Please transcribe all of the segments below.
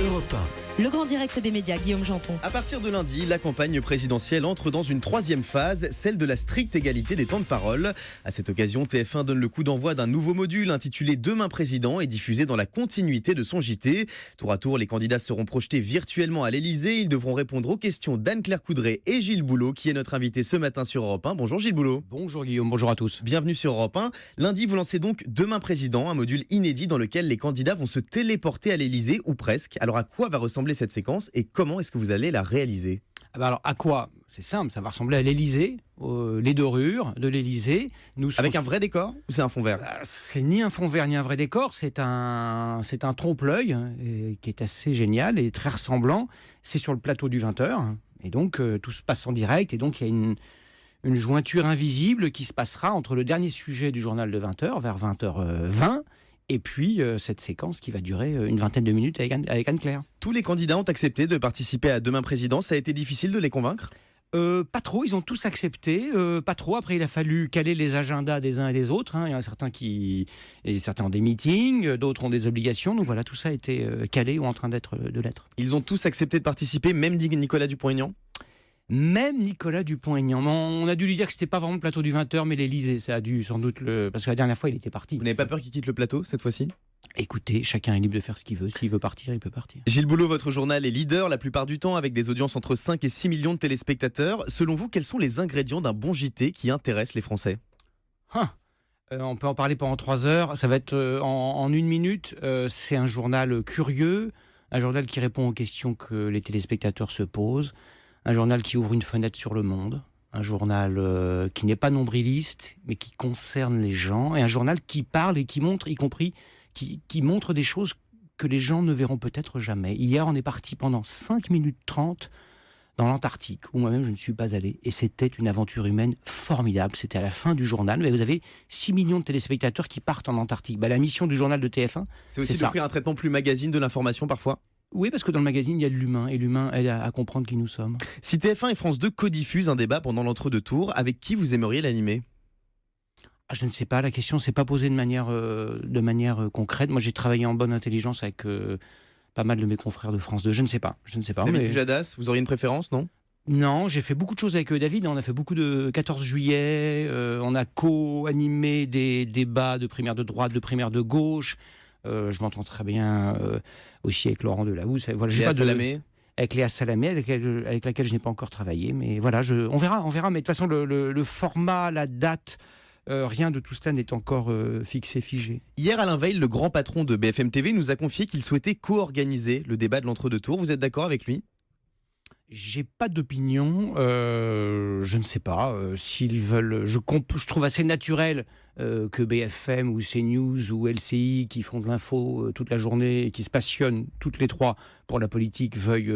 Europe 1. Le grand direct des médias, Guillaume Janton. À partir de lundi, la campagne présidentielle entre dans une troisième phase, celle de la stricte égalité des temps de parole. À cette occasion, TF1 donne le coup d'envoi d'un nouveau module intitulé Demain Président et diffusé dans la continuité de son JT. Tour à tour, les candidats seront projetés virtuellement à l'Elysée. Ils devront répondre aux questions d'Anne-Claire Coudray et Gilles Boulot, qui est notre invité ce matin sur Europe 1. Bonjour Gilles Boulot. Bonjour Guillaume, bonjour à tous. Bienvenue sur Europe 1. Lundi, vous lancez donc Demain Président, un module inédit dans lequel les candidats vont se téléporter à l'Elysée, ou presque. Alors à quoi va ressembler cette séquence et comment est-ce que vous allez la réaliser ? Alors à quoi ? C'est simple, ça va ressembler à l'Elysée, les dorures de l'Elysée. Avec un vrai décor ou c'est un fond vert ? C'est ni un fond vert ni un vrai décor, c'est un trompe-l'œil qui est assez génial et très ressemblant. C'est sur le plateau du 20h et donc tout se passe en direct et donc il y a une jointure invisible qui se passera entre le dernier sujet du journal de 20h vers 20h20 et puis cette séquence qui va durer une vingtaine de minutes avec Anne-Claire. Tous les candidats ont accepté de participer à Demain Président. Ça a été difficile de les convaincre ? Pas trop, ils ont tous accepté, pas trop. Après, il a fallu caler les agendas des uns et des autres. Il y en a certains ont des meetings, d'autres ont des obligations. Donc voilà, tout ça a été calé ou en train de l'être. Ils ont tous accepté de participer, même dit Nicolas Dupont-Aignan ? Même Nicolas Dupont-Aignan. On a dû lui dire que c'était pas vraiment le plateau du 20h, mais l'Elysée. Ça a dû sans doute parce que la dernière fois, il était parti. Vous n'avez pas peur qu'il quitte le plateau cette fois-ci ? Écoutez, chacun est libre de faire ce qu'il veut. S'il veut partir, il peut partir. Gilles Boulot, votre journal est leader la plupart du temps avec des audiences entre 5 et 6 millions de téléspectateurs. Selon vous, quels sont les ingrédients d'un bon JT qui intéresse les Français ? On peut en parler pendant 3 heures. Ça va être en 1 minute. C'est un journal curieux, un journal qui répond aux questions que les téléspectateurs se posent, un journal qui ouvre une fenêtre sur le monde, un journal qui n'est pas nombriliste, mais qui concerne les gens, et un journal qui parle et qui montre, y compris, qui montre des choses que les gens ne verront peut-être jamais. Hier, on est parti pendant 5 minutes 30 dans l'Antarctique, où moi-même je ne suis pas allé, et c'était une aventure humaine formidable. C'était à la fin du journal, mais vous avez 6 millions de téléspectateurs qui partent en Antarctique. La mission du journal de TF1, c'est aussi d'offrir un traitement plus magazine de l'information parfois ? Oui, parce que dans le magazine, il y a de l'humain, et l'humain aide à comprendre qui nous sommes. Si TF1 et France 2 codiffusent un débat pendant l'entre-deux-tours, avec qui vous aimeriez l'animer ? Je ne sais pas, la question ne s'est pas posée de manière concrète. Moi, j'ai travaillé en bonne intelligence avec pas mal de mes confrères de France 2. Je ne sais pas. David Pujadas, vous auriez une préférence, non ? Non, j'ai fait beaucoup de choses avec David. On a fait beaucoup de 14 juillet. On a co-animé des débats de primaire de droite, de primaire de gauche. Je m'entends très bien aussi avec Laurent Delahousse. Voilà, avec Léa Salamé, avec laquelle je n'ai pas encore travaillé. Mais voilà, on verra. Mais de toute façon, le format, la date, rien de tout cela n'est encore figé. Hier, Alain Veil, le grand patron de BFM TV, nous a confié qu'il souhaitait co-organiser le débat de l'entre-deux-tours. Vous êtes d'accord avec lui ? J'ai pas d'opinion, je ne sais pas s'ils veulent. Je trouve assez naturel que BFM ou CNews ou LCI qui font de l'info toute la journée et qui se passionnent toutes les trois pour la politique veuillent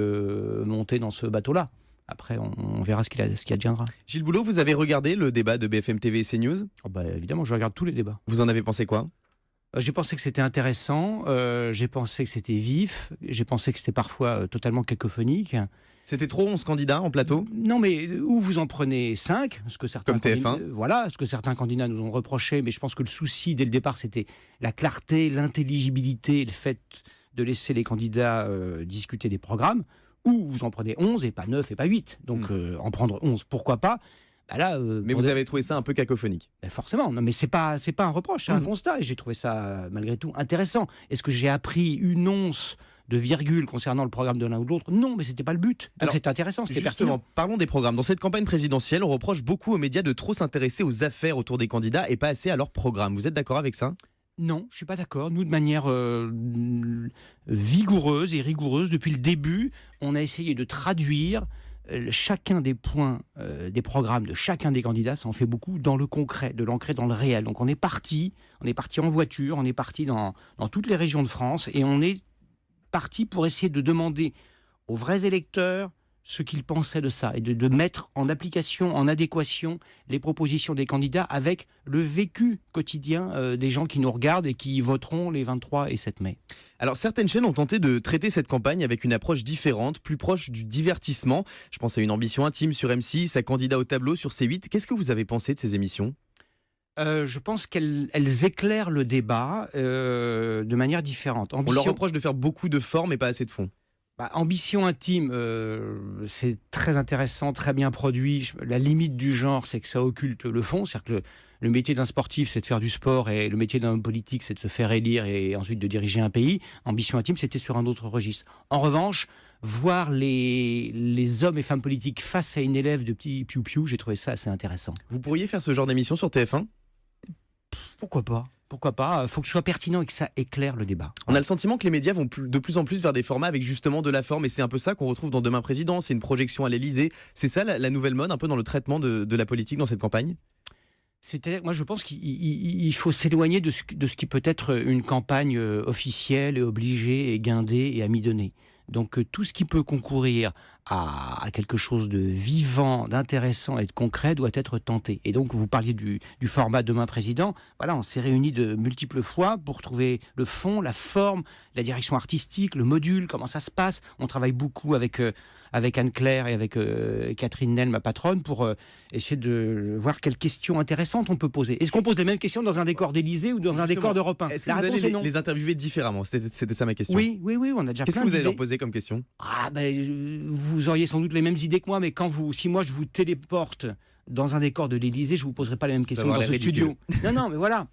monter dans ce bateau-là. Après, on verra ce qui adviendra. Gilles Boulot, vous avez regardé le débat de BFM TV et CNews ? Évidemment, je regarde tous les débats. Vous en avez pensé quoi ? J'ai pensé que c'était intéressant, j'ai pensé que c'était vif, j'ai pensé que c'était parfois totalement cacophonique. C'était trop 11 candidats en plateau ? Non, mais où vous en prenez 5 ce que certains comme TF1 voilà, ce que certains candidats nous ont reproché, mais je pense que le souci dès le départ, c'était la clarté, l'intelligibilité, le fait de laisser les candidats discuter des programmes. Ou vous en prenez 11 et pas 9 et pas 8. Donc en prendre 11, pourquoi pas ? Mais vous avez trouvé ça un peu cacophonique ? Forcément, non, mais c'est pas un reproche, c'est un constat. Et j'ai trouvé ça malgré tout intéressant. Est-ce que j'ai appris une once de virgule concernant le programme de l'un ou de l'autre ? Non, mais c'était pas le but. Donc c'était intéressant, c'était justement, pertinent. Parlons des programmes. Dans cette campagne présidentielle, on reproche beaucoup aux médias de trop s'intéresser aux affaires autour des candidats et pas assez à leur programme. Vous êtes d'accord avec ça ? Non, je suis pas d'accord. Nous, de manière vigoureuse et rigoureuse, depuis le début, on a essayé de traduire chacun des points des programmes de chacun des candidats, ça en fait beaucoup, dans le concret, de l'ancrer dans le réel. Donc on est parti en voiture, on est parti dans toutes les régions de France et on est parti pour essayer de demander aux vrais électeurs ce qu'ils pensaient de ça et de mettre en application, en adéquation les propositions des candidats avec le vécu quotidien des gens qui nous regardent et qui voteront les 23 et 7 mai. Alors certaines chaînes ont tenté de traiter cette campagne avec une approche différente, plus proche du divertissement. Je pense à Une ambition intime sur M6, à Candidat au tableau sur C8. Qu'est-ce que vous avez pensé de ces émissions ? Je pense qu'elles éclairent le débat de manière différente. On leur reproche de faire beaucoup de forme et pas assez de fond. Ambition intime, c'est très intéressant, très bien produit. La limite du genre, c'est que ça occulte le fond. C'est-à-dire que le métier d'un sportif, c'est de faire du sport, et le métier d'un homme politique, c'est de se faire élire et ensuite de diriger un pays. Ambition intime, c'était sur un autre registre. En revanche, voir les hommes et femmes politiques face à une élève de petit piou-piou, j'ai trouvé ça assez intéressant. Vous pourriez faire ce genre d'émission sur TF1 ? Pourquoi pas ? Pourquoi pas ? Il faut que ce soit pertinent et que ça éclaire le débat. On a le sentiment que les médias vont de plus en plus vers des formats avec justement de la forme, et c'est un peu ça qu'on retrouve dans Demain Président, c'est une projection à l'Elysée. C'est ça la nouvelle mode un peu dans le traitement de la politique dans cette campagne ? Moi, je pense qu'il faut s'éloigner de ce qui peut être une campagne officielle et obligée et guindée et amidonnée. Donc tout ce qui peut concourir à quelque chose de vivant, d'intéressant et de concret doit être tenté. Et donc vous parliez du format Demain Président. Voilà, on s'est réunis de multiples fois pour trouver le fond, la forme, la direction artistique, le module, comment ça se passe. On travaille beaucoup avec Anne-Claire et avec Catherine Nel, ma patronne, pour essayer de voir quelles questions intéressantes on peut poser. Est-ce qu'on pose les mêmes questions dans un décor d'Élysée ou dans un décor d'Europe 1 ? Est-ce que vous allez les interviewer différemment ? C'était ça ma question. Oui, on a déjà plein d'idées. Qu'est-ce que vous allez leur poser comme question ? Vous auriez sans doute les mêmes idées que moi, mais si moi je vous téléporte dans un décor de l'Élysée, je vous poserai pas les mêmes questions dans ce studio. Non, mais voilà.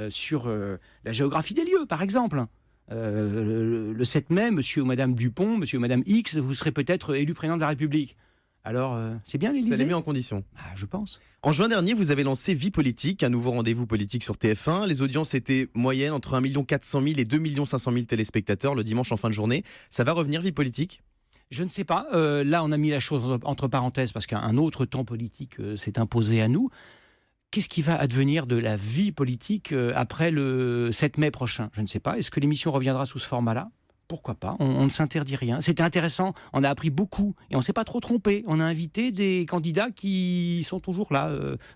Sur la géographie des lieux, par exemple. Le 7 mai, monsieur ou madame Dupont, monsieur ou madame X, vous serez peut-être élu président de la République. Alors, c'est bien l'Élysée ? Ça les met en condition. Je pense. En juin dernier, vous avez lancé Vie politique, un nouveau rendez-vous politique sur TF1. Les audiences étaient moyennes entre 1 400 000 et 2 500 000 téléspectateurs le dimanche en fin de journée. Ça va revenir, Vie politique ? Je ne sais pas. Là, on a mis la chose entre parenthèses parce qu'un autre temps politique s'est imposé à nous. Qu'est-ce qui va advenir de la vie politique après le 7 mai prochain ? Je ne sais pas. Est-ce que l'émission reviendra sous ce format-là ? Pourquoi pas ? On ne s'interdit rien. C'était intéressant. On a appris beaucoup et on ne s'est pas trop trompé. On a invité des candidats qui sont toujours là.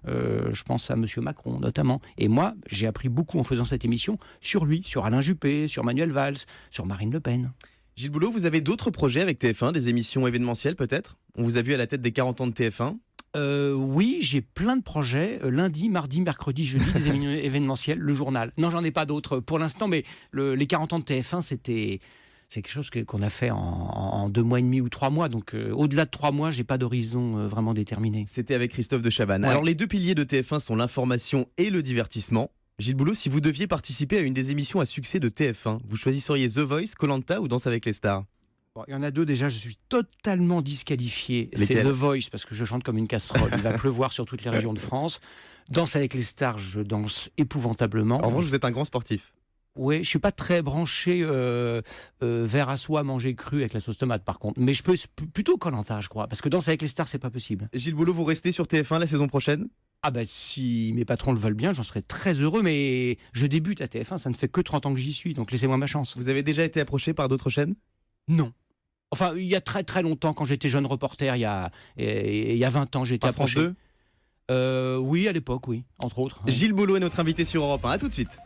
Je pense à monsieur Macron notamment. Et moi, j'ai appris beaucoup en faisant cette émission sur lui, sur Alain Juppé, sur Manuel Valls, sur Marine Le Pen. Gilles Boulot, vous avez d'autres projets avec TF1, des émissions événementielles peut-être ? On vous a vu à la tête des 40 ans de TF1 ? Oui, j'ai plein de projets. Lundi, mardi, mercredi, jeudi, des émissions événementielles, le journal. Non, j'en ai pas d'autres pour l'instant, mais les 40 ans de TF1, c'est quelque chose qu'on a fait en 2 mois et demi ou 3 mois. Donc, au-delà de 3 mois, j'ai pas d'horizon vraiment déterminé. C'était avec Christophe de Chavannes. Ouais. Alors, les deux piliers de TF1 sont l'information et le divertissement. Gilles Boulot, si vous deviez participer à une des émissions à succès de TF1, vous choisisseriez The Voice, Koh-Lanta ou Danse avec les stars ? Bon, il y en a 2 déjà, je suis totalement disqualifié. Lesquels ? C'est The Voice parce que je chante comme une casserole. Il va pleuvoir sur toutes les régions de France. Danse avec les stars, je danse épouvantablement. En revanche, vous êtes un grand sportif. Oui, je suis pas très branché verre à soie manger cru avec la sauce tomate par contre. Mais je peux plutôt Koh-Lanta, je crois. Parce que Danse avec les stars, c'est pas possible. Gilles Boulot, vous restez sur TF1 la saison prochaine ? Si mes patrons le veulent bien, j'en serais très heureux, mais je débute à TF1, ça ne fait que 30 ans que j'y suis, donc laissez-moi ma chance. Vous avez déjà été approché par d'autres chaînes ? Non. Enfin, il y a très très longtemps, quand j'étais jeune reporter, il y a 20 ans, j'ai été approché. France 2 ? Oui, à l'époque, oui, entre autres. Gilles Boulot est notre invité sur Europe 1. À tout de suite.